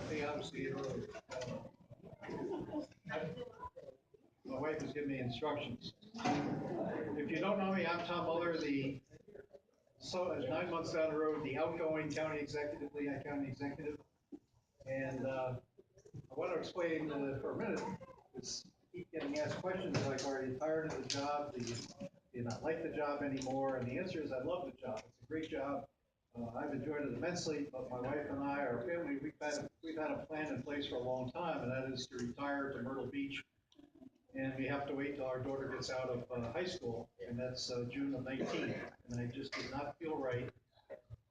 Hey, I'm Steve. My wife has given me instructions. If you don't know me, I'm Tom Muller, so 9 months down the road, the outgoing county executive, Lehigh County executive. And I want to explain for a minute, because keep getting asked questions like, are you tired of the job? Do you not like the job anymore? And the answer is, I love the job. It's a great job. I've enjoyed it immensely, but my wife and I, our family, we've had a plan in place for a long time, and that is to retire to Myrtle Beach. And we have to wait till our daughter gets out of high school, and that's June of 19. And I just did not feel right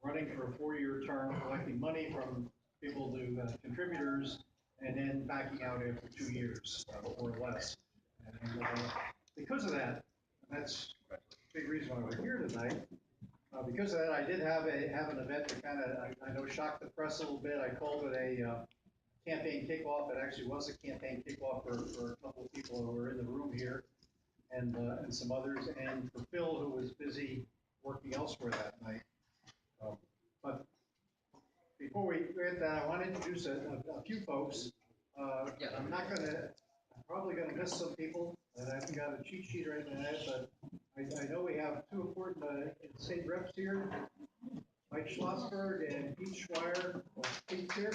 running for a 4-year term, collecting money from people to contributors, and then backing out after 2 years or less. And because of that, and that's a big reason why we're here tonight. Because of that, I did have an event that kind of, I know, shocked the press a little bit. I called it a campaign kickoff. It actually was a campaign kickoff for a couple of people who were in the room here, and some others, and for Phil, who was busy working elsewhere that night. But before we get that, I want to introduce a few folks. I'm probably gonna miss some people, and I haven't got a cheat sheet or anything like that, but I know we have two important state reps here, Mike Schlossberg and Pete Schweier. Pete's here.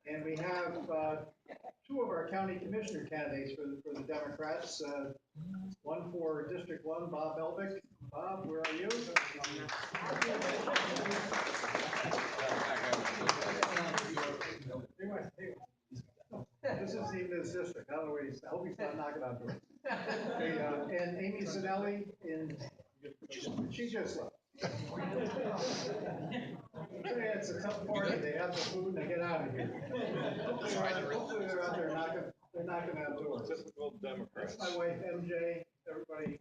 And we have two of our county commissioner candidates for the Democrats. One for District 1, Bob Elbick. Bob, where are you? This isn't even his district. I don't know where he's. I hope he's not knocking on doors. And Amy Zanelli she just left. It's a tough party. They have the food and they get out of here. Hopefully they're out there knocking on doors. Typical Democrats. That's my wife, MJ. Everybody.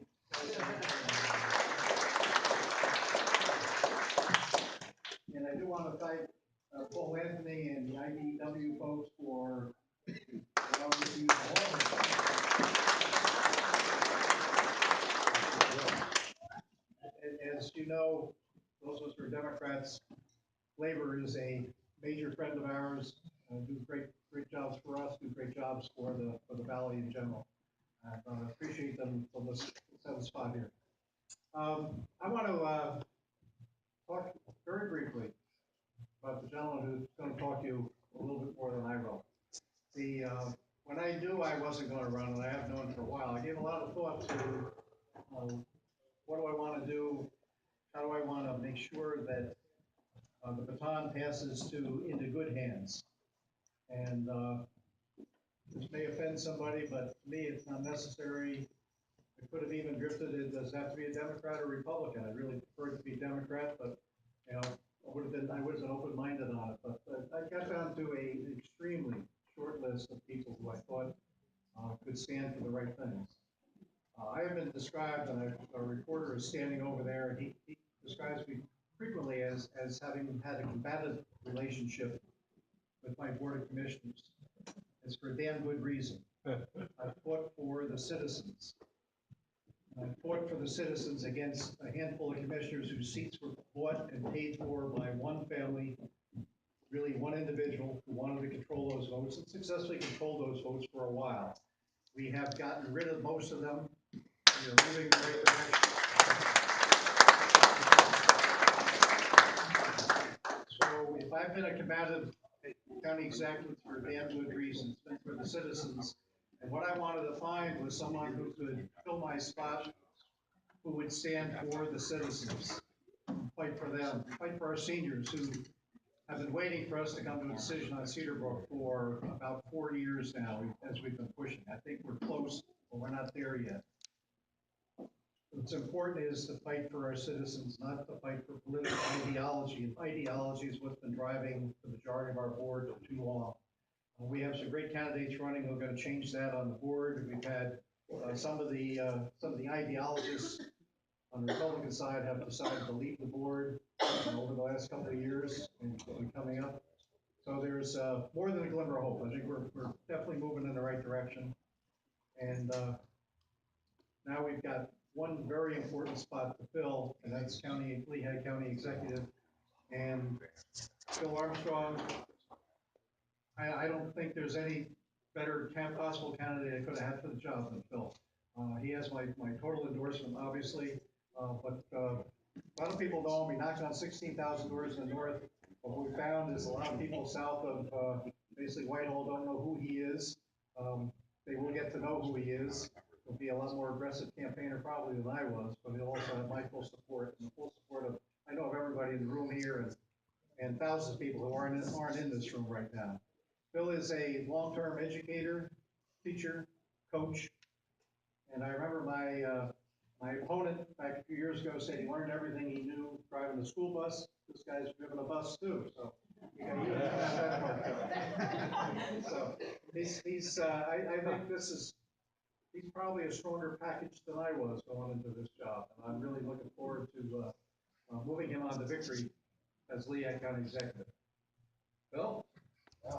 And I do want to thank Paul Anthony and the IDW folks for allowing me to use all of it. As you know, those of us who are Democrats, labor is a major friend of ours. Do great jobs for us. Do great jobs for the valley in general. I appreciate them for this 7 spot here. I want to talk very briefly about the gentleman who's going to talk to you a little bit more than I will. When I knew I wasn't going to run, and I have known for a while, I gave a lot of thought to what do I want to do? How do I want to make sure that the baton passes into good hands? And this may offend somebody, but to me, it's not necessary. It could have even drifted. It does have to be a Democrat or Republican. I really prefer it to be Democrat, but you know, I would have been open-minded on it. But I got down to an extremely short list of people who I thought could stand for the right things. I have been described, and a reporter is standing over there, and he describes me frequently as having had a combative relationship with my board of commissioners. It's for a damn good reason. I fought for the citizens. I fought for the citizens against a handful of commissioners whose seats were bought and paid for by one family, really one individual who wanted to control those votes and successfully controlled those votes for a while. We have gotten rid of most of them. We are moving in the right direction. So if I've been a combative county executive for a damn good reason, it's been for the citizens. And what I wanted to find was someone who could fill my spot, who would stand for the citizens, fight for them, fight for our seniors who have been waiting for us to come to a decision on Cedar Brook for about 4 years now, as we've been pushing. I think we're close, but we're not there yet. What's important is to fight for our citizens, not to fight for political ideology. And ideology is what's been driving the majority of our board for too long. We have some great candidates running who are going to change that on the board. We've had some of the ideologists on the Republican side have decided to leave the board over the last couple of years and coming up. So there's more than a glimmer of hope. I think we're definitely moving in the right direction. And now we've got one very important spot to fill, and that's Lehigh County Executive. And Phil Armstrong, I don't think there's any better possible candidate I could have had for the job than Phil. He has my total endorsement, obviously, but a lot of people know him. He knocked on 16,000 doors in the north. But what we found is a lot of people south of basically Whitehall don't know who he is. They will get to know who he is. He'll be a lot more aggressive campaigner probably than I was, but he'll also have my full support and the full support of, I know, of everybody in the room here and thousands of people who aren't in this room right now. Phil is a long-term educator, teacher, coach, and I remember my opponent back a few years ago said he learned everything he knew driving the school bus. This guy's driven a bus too, so you got that part going. So I think he's probably a stronger package than I was going into this job, and I'm really looking forward to moving him on to victory as Lehigh County Executive. Bill?